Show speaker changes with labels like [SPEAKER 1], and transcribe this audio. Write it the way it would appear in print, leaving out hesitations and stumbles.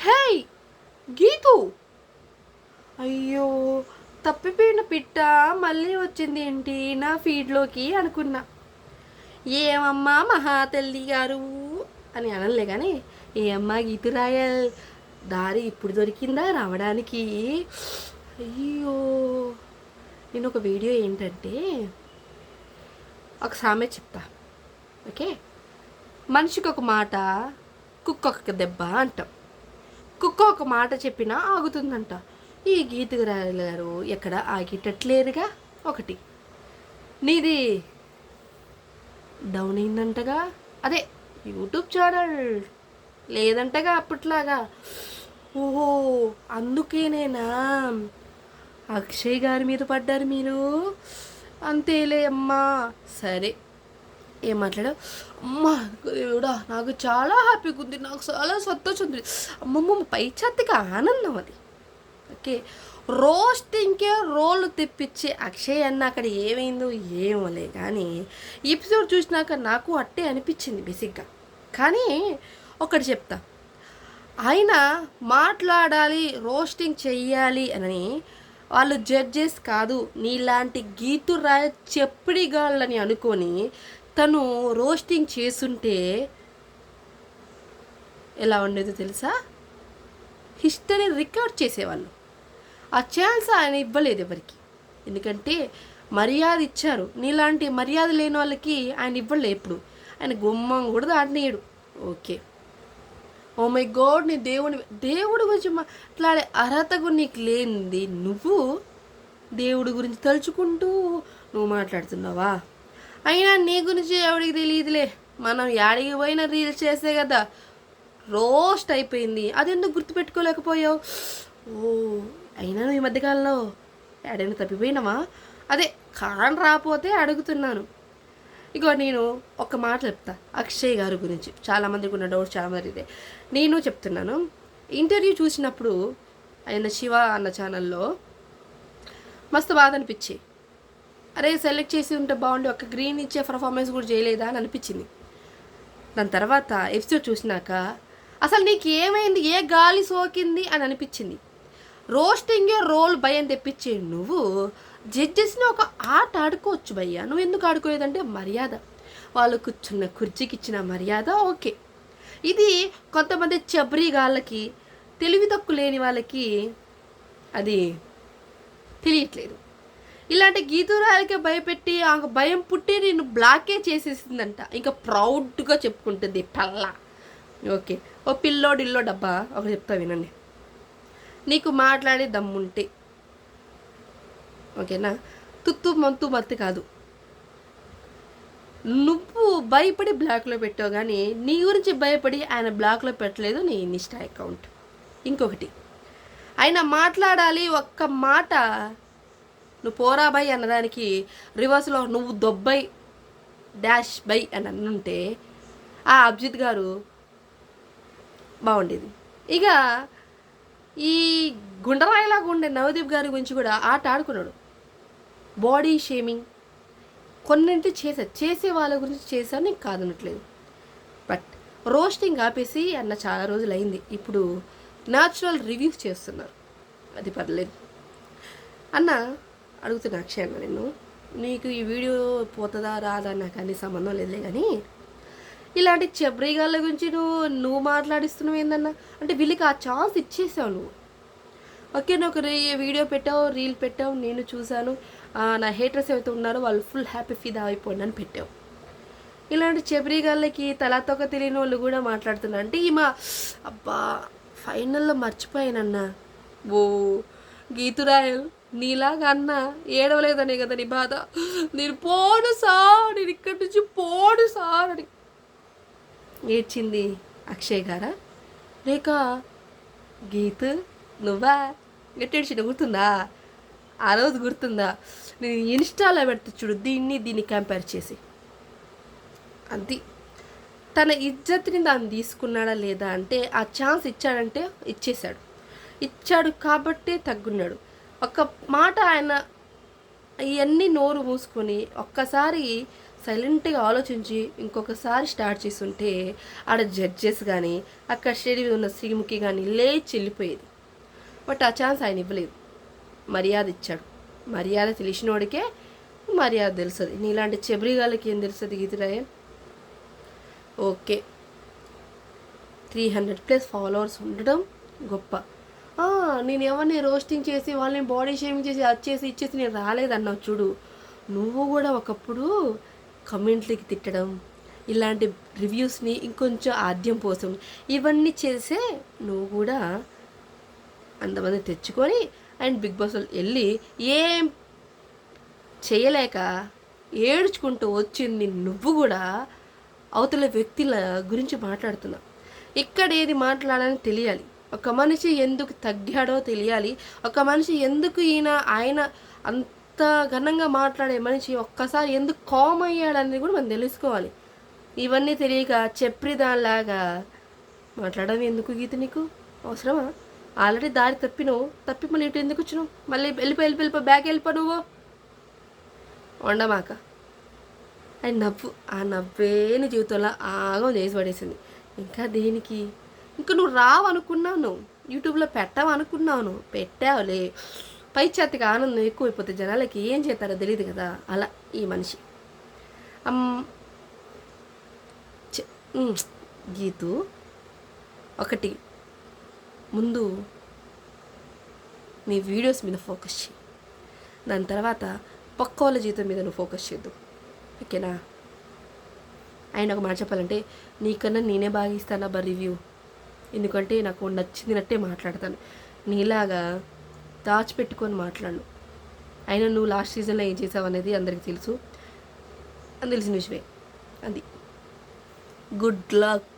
[SPEAKER 1] Hey Geethu, అయ్యో తప్పిపోయిన పిట్ట మళ్ళీ వచ్చింది ఏంటి నా ఫీడ్లోకి అనుకున్నా. ఏమమ్మా మహాతల్లి గారు అని అనలే కానీ, ఏమ్మా గీతు రాయల్ దారి ఇప్పుడు దొరికిందా రావడానికి? అయ్యో, నేను ఒక వీడియో ఏంటంటే ఒక సామెత చెప్తా. ఓకే, మనిషికి ఒక మాట, కుక్క ఒక దెబ్బ అంటాం. కుక్క ఒక మాట చెప్పినా ఆగుతుందంట. ఈ గీతకు రాయగారు ఎక్కడ ఆగేటట్లేదుగా. ఒకటి నీది డౌన్ అయిందంటగా, అదే యూట్యూబ్ ఛానల్ లేదంటగా అప్పట్లాగా. ఓహో, అందుకేనేనా అక్షయ్ గారి మీద పడ్డారు మీరు? అంతేలే అమ్మా. సరే, ఏం మాట్లాడావు? అమ్మా దేవుడా, నాకు చాలా హ్యాపీగా ఉంది, నాకు చాలా సంతోషం ఉంది. అమ్మమ్మ పైచాత్తిక ఆనందం అది. ఓకే, రోస్టింగ్కే రోలు తెప్పించే అక్షయ్ అన్న అక్కడ ఏమైందో ఏమోలే కానీ ఎపిసోడ్ చూసినాక నాకు అట్టే అనిపించింది బేసిక్గా. కానీ ఒకటి చెప్తా, ఆయన మాట్లాడాలి, రోస్టింగ్ చెయ్యాలి అని వాళ్ళు జడ్జెస్ కాదు, నీలాంటి గీతు రాయ చెప్పుడిగాళ్ళని అనుకొని తను రోస్టింగ్ చేసుంటే ఎలా ఉండేదో తెలుసా? హిస్టరీ రికార్డ్ చేసేవాళ్ళు. ఆ ఛాన్స్ ఆయన ఇవ్వలేదు ఎవరికి, ఎందుకంటే మర్యాద ఇచ్చారు. నీలాంటి మర్యాద లేని వాళ్ళకి ఆయన ఇవ్వలే ఎప్పుడు. ఆయన గుమ్మం కూడా దాటినేయడు. ఓకే, ఓ మై గాడ్, నీ దేవుడి గురించి మాట్లాడే అర్హతకు నీకు లేనిది నువ్వు దేవుడి గురించి తలుచుకుంటూ నువ్వు మాట్లాడుతున్నావా? అయినా నీ గురించి ఎవడికి తెలియదులే, మనం యాడికి పోయిన రీల్స్ చేసే కదా రోస్ట్ అయిపోయింది. అది ఎందుకు గుర్తుపెట్టుకోలేకపోయావు? ఓ, అయినా నువ్వు ఈ మధ్యకాలంలో ఏడైనా తప్పిపోయినావా? అదే కాన్ రాపోతే అడుగుతున్నాను. ఇగో నేను ఒక మాట చెప్తా అక్షయ్ గారి గురించి. చాలామందికి ఉన్న డౌట్ చాలామంది ఇదే. నేను చెప్తున్నాను, ఇంటర్వ్యూ చూసినప్పుడు ఆయన శివ అన్న ఛానల్లో మస్తు బాధ అనిపించి, అరే సెలెక్ట్ చేసి ఉంటే బాగుండి ఒక గ్రీన్ ఇచ్చే పర్ఫార్మెన్స్ కూడా చేయలేదా అని అనిపించింది. దాని తర్వాత ఎపిసోడ్ చూసినాక అసలు నీకు ఏమైంది, ఏ గాలి సోకింది అని అనిపించింది. రోస్టింగే రోల్ భయం తెప్పించే నువ్వు జడ్జెస్ని ఒక ఆట ఆడుకోవచ్చు భయ్యా. నువ్వు ఎందుకు ఆడుకోలేదంటే మర్యాద, వాళ్ళు కూర్చున్న కుర్చీకి ఇచ్చిన మర్యాద. ఓకే, ఇది కొంతమంది చబ్రీగాళ్ళకి, తెలివి తక్కువ లేని వాళ్ళకి అది తెలియట్లేదు. ఇలాంటి గీతురాలకే భయపెట్టి ఆ భయం పుట్టి నేను బ్లాకే చేసేసిందంట. ఇంకా ప్రౌడ్గా చెప్పుకుంటుంది పల్ల. ఓకే, ఓ పిల్లోడిల్లో డబ్బా ఒకటి చెప్తా వినండి. నీకు మాట్లాడే దమ్ముంటే ఓకేనా, తుత్తు మంతు మత్తి కాదు, నువ్వు భయపడి బ్లాక్లో పెట్టావు కానీ నీ గురించి భయపడి ఆయన బ్లాక్లో పెట్టలేదు నీ ఇన్స్టా అకౌంట్. ఇంకొకటి, ఆయన మాట్లాడాలి ఒక్క మాట, నువ్వు పోరా బై అన్నదానికి రివర్స్లో నువ్వు దొబ్బై డాష్ బై అని అన్నుంటే ఆ అభిజిత్ గారు బాగుండేది. ఇక ఈ గుండరాయిలాగా ఉండే నవదీప్ గారి గురించి కూడా ఆట ఆడుకున్నాడు. బాడీ షేమింగ్ కొన్నింటి చేసే వాళ్ళ గురించి చేశాను, నీకు కాదనట్లేదు. బట్ రోస్టింగ్ ఆపేసి అన్న చాలా రోజులు అయింది. ఇప్పుడు న్యాచురల్ రివ్యూస్ చేస్తున్నారు, అది పర్లేదు. అన్న అడుగుతున్నా అక్షయ్ అన్న, నేను నీకు ఈ వీడియో పోతుందా రాదా నాకు అన్ని సంబంధం లేదులే కానీ ఇలాంటి చెబ్రీగాళ్ళ గురించి నువ్వు మాట్లాడిస్తున్నావు ఏందన్నా? అంటే వీళ్ళకి ఆ ఛాన్స్ ఇచ్చేసావు నువ్వు. ఓకే, నువ్వు ఒక వీడియో పెట్టావు, రీల్ పెట్టావు, నేను చూశాను, నా హేటర్స్ ఎవరైతే ఉన్నారో వాళ్ళు ఫుల్ హ్యాపీ ఫీదా అయిపోయింది అని పెట్టావు. ఇలాంటి చెబ్రీగాళ్ళకి తలాతోక తెలియని వాళ్ళు కూడా మాట్లాడుతున్నారు అంటే ఈమె అబ్బా ఫైనల్లో మర్చిపోయానన్నా. ఓ గీతురాయల్, నీలాగా అన్న ఏడవలేదనే కదా నీ బాధ. నేను పోను సార్, నేను ఇక్కడి నుంచి పోను సార్ అని ఏడ్చింది అక్షయ్ గారా లేక గీత్ నువ్వా? గట్టేడ్చిన గుర్తుందా? ఆ రోజు గుర్తుందా? నేను ఇన్స్టాలో పెడితే చూడు దీన్ని కంపేర్ చేసి, అది తన ఇజ్జత్ని దాన్ని తీసుకున్నాడా లేదా అంటే ఆ ఛాన్స్ ఇచ్చాడంటే ఇచ్చాడు కాబట్టే తగ్గున్నాడు. ఒక్క మాట ఆయన ఇవన్నీ నోరు మూసుకొని ఒక్కసారి సైలెంట్గా ఆలోచించి ఇంకొకసారి స్టార్ట్ చేస్తుంటే ఆడ జడ్జెస్ కానీ అక్కడ స్టడీ ఉన్న శ్రీముఖి కానీ లేచి వెళ్ళిపోయేది. బట్ ఆ ఛాన్స్ ఆయన ఇవ్వలేదు, మర్యాద ఇచ్చాడు. మర్యాద తెలిసినోడికే మర్యాద తెలుస్తుంది. నీలాంటి చెబరిగాళ్ళకి ఏం తెలుస్తుంది గీతురాయన్? ఓకే, 300+ ఫాలోవర్స్ ఉండడం గొప్ప. నేను ఎవరిని రోస్టింగ్ చేసి వాళ్ళని బాడీ షేమింగ్ చేసి అది ఇచ్చేసి నేను రాలేదన్నావు చూడు. నువ్వు కూడా ఒకప్పుడు కమెంట్లకి తిట్టడం, ఇలాంటి రివ్యూస్ని ఇంకొంచెం ఆద్యం కోసం ఇవన్నీ చేసే నువ్వు కూడా అంతమంది తెచ్చుకొని అండ్ బిగ్ బాస్ వెళ్ళి ఏం చేయలేక ఏడ్చుకుంటూ వచ్చింది నువ్వు కూడా అవతల వ్యక్తుల గురించి మాట్లాడుతున్నావు. ఇక్కడ ఏది మాట్లాడాలని తెలియాలి. ఒక మనిషి ఎందుకు తగ్గాడో తెలియాలి. ఒక మనిషి ఎందుకు ఆయన అంత ఘనంగా మాట్లాడే మనిషి ఒక్కసారి ఎందుకు కామ్ అయ్యాడనేది కూడా మనం తెలుసుకోవాలి. ఇవన్నీ తెలియక చెప్రిదానిలాగా మాట్లాడడం ఎందుకు గీత? నీకు అవసరమా? ఆల్రెడీ దారి తప్పి మళ్ళీ ఇటు ఎందుకు వచ్చినావు? మళ్ళీ వెళ్ళిపో బ్యాగ్ వెళ్ళిపో. నువ్వు వండమాక. ఆయన నవ్వు, ఆ నవ్వేని జీవితంలో ఆగం చేసి పడేసింది. ఇంకా దేనికి? ఇంకా నువ్వు రావనుకున్నావు, యూట్యూబ్లో పెట్టావనుకున్నావు, పెట్టావులే. పై చేతికి ఆనందం ఎక్కువైపోతే జనాలకి ఏం చేస్తారో తెలియదు కదా. అలా ఈ మనిషి గీతు ఒకటి, ముందు నీ వీడియోస్ మీద ఫోకస్ చేయి. దాని తర్వాత పక్క వాళ్ళ జీవితం మీద నువ్వు ఫోకస్ చేద్దు, ఓకేనా? ఆయన ఒక మాట చెప్పాలంటే, నీకన్నా నేనే బాగా ఇస్తాను రివ్యూ. ఎందుకంటే నాకు నచ్చినట్టే మాట్లాడతాను. నీలాగా దాచిపెట్టుకొని మాట్లాడను. అయినా నువ్వు లాస్ట్ సీజన్లో ఏం చేసావు అనేది అందరికీ తెలుసు, అని తెలిసిన విషయమే. అది గుడ్ లక్.